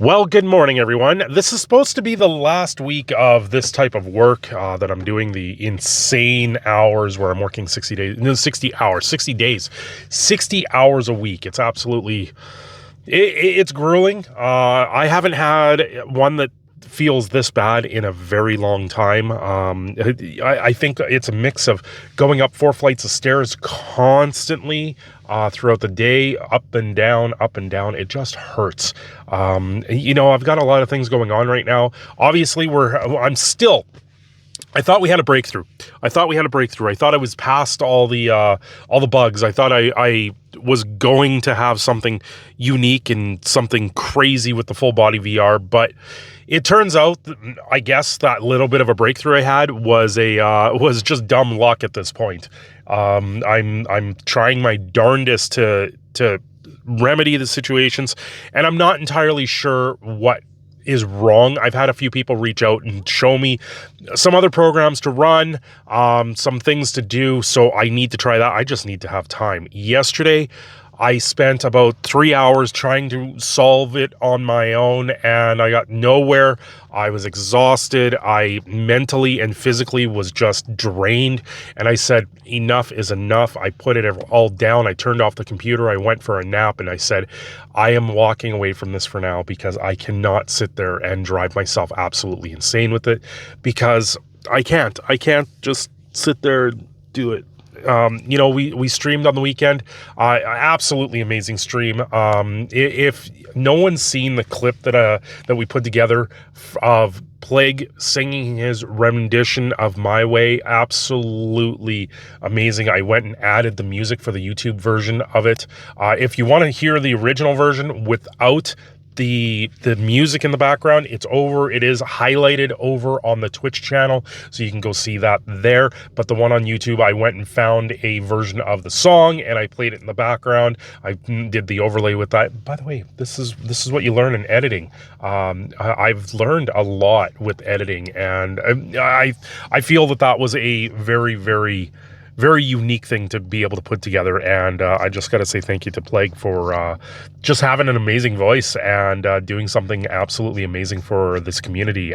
Well, good morning, everyone. This is supposed to be the last week of this type of work that I'm doing, the insane hours where I'm working 60 days, no, 60 hours, 60 days, 60 hours a week. It's absolutely, it's grueling. I haven't had one that feels this bad in a very long time. I think it's a mix of going up 4 flights of stairs constantly throughout the day, up and down, up and down. It just hurts. I've got a lot of things going on right now. Obviously, I thought we had a breakthrough. I thought I was past all the bugs. I thought I was going to have something unique and something crazy with the full body VR, but it turns out, I guess that little bit of a breakthrough I had was just dumb luck at this point. I'm trying my darndest to remedy the situations, and I'm not entirely sure what is wrong. I've had a few people reach out and show me some other programs to run, some things to do, so I need to try that. I just need to have time. Yesterday, I spent about 3 hours trying to solve it on my own, and I got nowhere. I was exhausted. I mentally and physically was just drained, and I said, enough is enough. I put it all down. I turned off the computer. I went for a nap, and I said, I am walking away from this for now because I cannot sit there and drive myself absolutely insane with it, because I can't just sit there and do it. We streamed on the weekend. Absolutely amazing stream. If no one's seen the clip that we put together of Plague singing his rendition of My Way, absolutely amazing. I went and added the music for the YouTube version of it. If you want to hear the original version without the music in the background, it is highlighted over on the Twitch channel, so you can go see that there. But the one on YouTube, I went and found a version of the song and I played it in the background. I did the overlay with that. By the way, this is what you learn in editing. I've learned a lot with editing, and I feel that was a very, very, very unique thing to be able to put together, and I just got to say thank you to Plague for just having an amazing voice and doing something absolutely amazing for this community.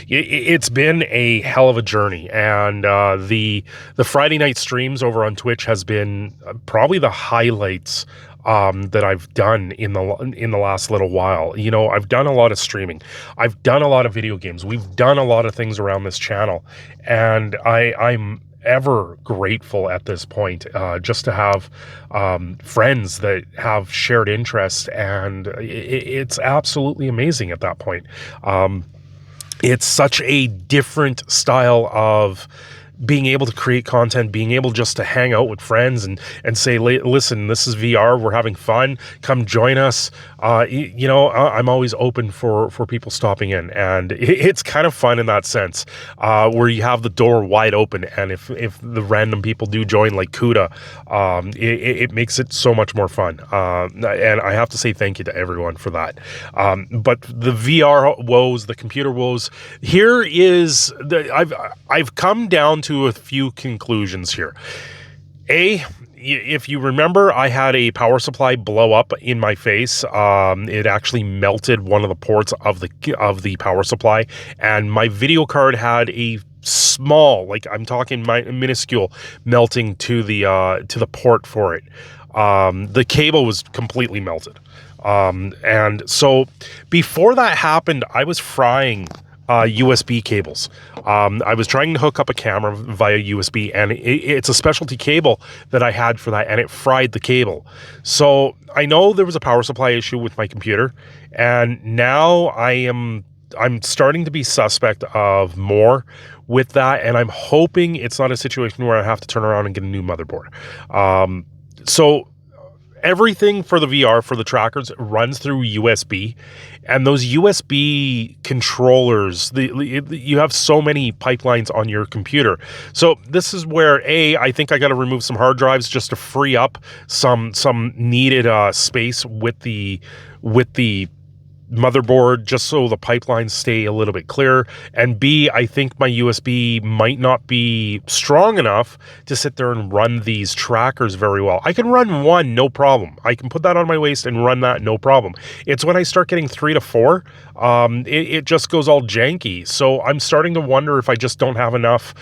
It's been a hell of a journey, and the Friday night streams over on Twitch has been probably the highlights that I've done in the last little while. I've done a lot of streaming. I've done a lot of video games. We've done a lot of things around this channel, and I'm ever grateful at this point just to have friends that have shared interests, and it's absolutely amazing at that point. It's such a different style of being able to create content, being able just to hang out with friends and say, listen, this is VR, we're having fun, come join us. I'm always open for people stopping in, and it's kind of fun in that sense, where you have the door wide open, and if the random people do join, like Kuda, it makes it so much more fun. And I have to say thank you to everyone for that. But the VR woes, the computer woes, here is I've come down to a few conclusions here. If you remember, I had a power supply blow up in my face. It actually melted one of the ports of the power supply, and my video card had a small, like I'm talking minuscule, melting to the port for it. The cable was completely melted. And so before that happened, I was frying USB cables. I was trying to hook up a camera via USB, and it's a specialty cable that I had for that, and it fried the cable. So I know there was a power supply issue with my computer, and now I'm starting to be suspect of more with that, and I'm hoping it's not a situation where I have to turn around and get a new motherboard. So everything for the VR, for the trackers, runs through USB, and those USB controllers, you have so many pipelines on your computer. So this is where I think I got to remove some hard drives just to free up some needed space with the motherboard just so the pipelines stay a little bit clearer, and B, I think my USB might not be strong enough to sit there and run these trackers very well. I can run one, no problem. I can put that on my waist and run that, no problem. It's when I start getting 3 to 4, it just goes all janky. So I'm starting to wonder if I just don't have enough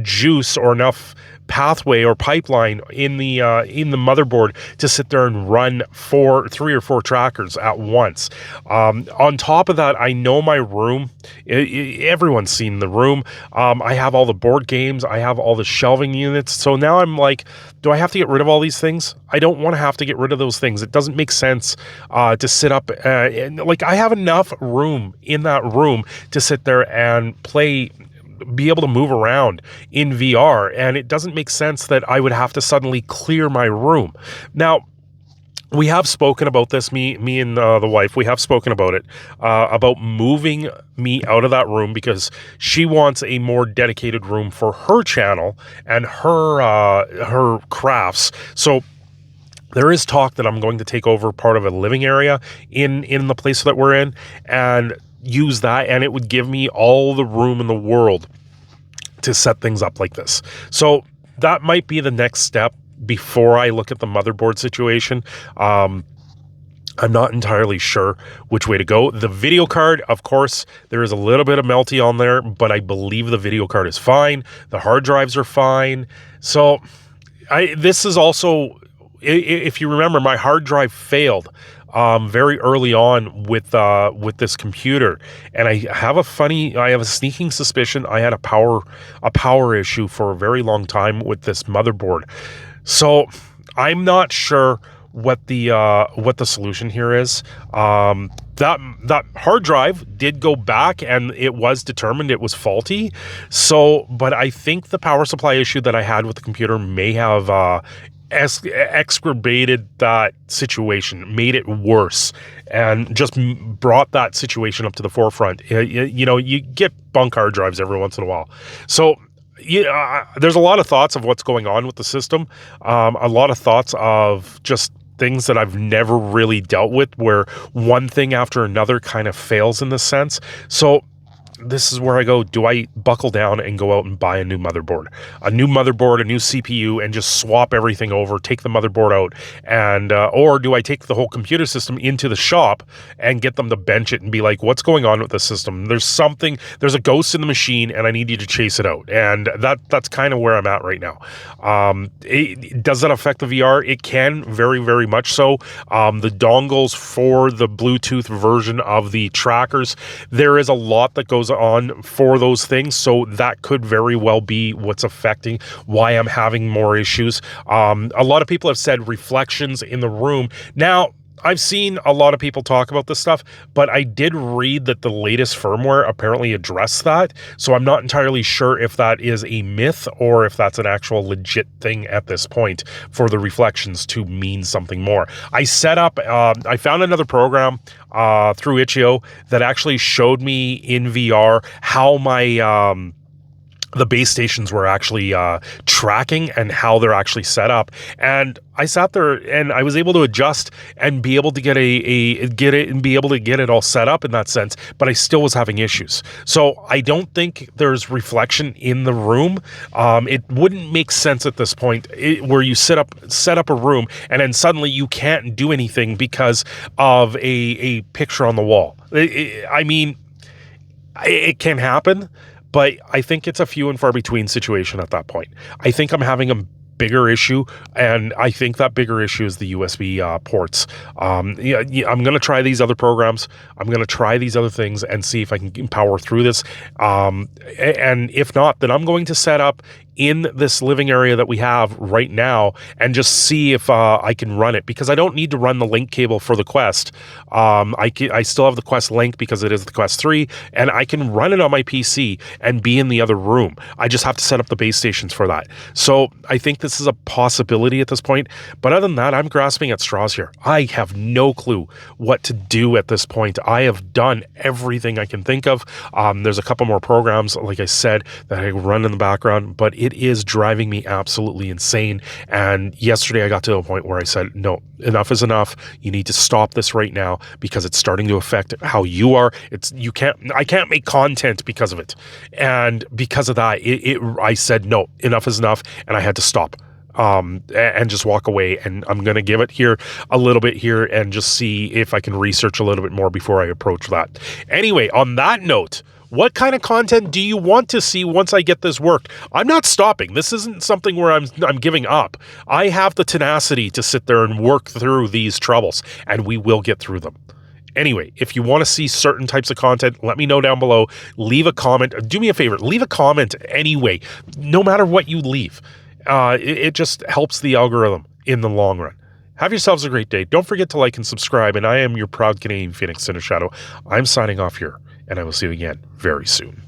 juice or enough pathway or pipeline in the motherboard to sit there and run 3 or 4 trackers at once. On top of that, I know my room. Everyone's seen the room. I have all the board games. I have all the shelving units. So now I'm like, do I have to get rid of all these things? I don't want to have to get rid of those things. It doesn't make sense to sit up and like I have enough room in that room to sit there and play, be able to move around in VR, and it doesn't make sense that I would have to suddenly clear my room. Now, we have spoken about this, me and the wife, we have spoken about it, about moving me out of that room because she wants a more dedicated room for her channel and her crafts. So there is talk that I'm going to take over part of a living area in the place that we're in and use that, and it would give me all the room in the world to set things up like this. So that might be the next step before I look at the motherboard situation. I'm not entirely sure which way to go. The video card, of course, there is a little bit of melty on there, but I believe the video card is fine. The hard drives are fine. So this is also, if you remember, my hard drive failed very early on with this computer, and I have a sneaking suspicion I had a power issue for a very long time with this motherboard. So I'm not sure what the solution here is. That hard drive did go back, and it was determined it was faulty. So, but I think the power supply issue that I had with the computer may have exacerbated that situation, made it worse, and just brought that situation up to the forefront. You know, you get bunk hard drives every once in a while. So there's a lot of thoughts of what's going on with the system. A lot of thoughts of just things that I've never really dealt with, where one thing after another kind of fails in this sense. So this is where I go, do I buckle down and go out and buy a new motherboard, a new CPU, and just swap everything over, take the motherboard out, and or do I take the whole computer system into the shop and get them to bench it and be like, what's going on with the system? There's a ghost in the machine, and I need you to chase it out. And that's kind of where I'm at right now. Does that affect the VR? It can, very, very much so. The dongles for the Bluetooth version of the trackers, there is a lot that goes on for those things, so that could very well be what's affecting why I'm having more issues. A lot of people have said reflections in the room. Now, I've seen a lot of people talk about this stuff, but I did read that the latest firmware apparently addressed that, so I'm not entirely sure if that is a myth or if that's an actual legit thing at this point for the reflections to mean something more. I found another program through Itch.io that actually showed me in VR how my the base stations were actually tracking and how they're actually set up. And I sat there and I was able to adjust and be able to get it all set up in that sense, but I still was having issues. So I don't think there's reflection in the room. It wouldn't make sense at this point where you set up a room and then suddenly you can't do anything because of a picture on the wall. I mean, it can happen, but I think it's a few and far between situation at that point. I think I'm having a bigger issue, and I think that bigger issue is the USB ports. I'm going to try these other programs. I'm going to try these other things and see if I can power through this. And if not, then I'm going to set up in this living area that we have right now and just see if I can run it, because I don't need to run the link cable for the Quest. I still have the Quest Link because it is the Quest 3, and I can run it on my PC and be in the other room. I just have to set up the base stations for that. So I think this is a possibility at this point, but other than that, I'm grasping at straws here. I have no clue what to do at this point. I have done everything I can think of. There's a couple more programs, like I said, that I run in the background, but it is driving me absolutely insane. And yesterday I got to a point where I said, no, enough is enough. You need to stop this right now because it's starting to affect how you are. I can't make content because of it. And because of that, I said, no, enough is enough. And I had to stop. And just walk away, and I'm going to give it here a little bit here and just see if I can research a little bit more before I approach that. Anyway, on that note, what kind of content do you want to see once I get this worked? I'm not stopping. This isn't something where I'm giving up. I have the tenacity to sit there and work through these troubles, and we will get through them. Anyway, if you want to see certain types of content, let me know down below. Leave a comment. Do me a favor. Leave a comment anyway, no matter what you leave. It just helps the algorithm in the long run. Have yourselves a great day. Don't forget to like and subscribe. And I am your proud Canadian Phoenix, Cindershadow. I'm signing off here, and I will see you again very soon.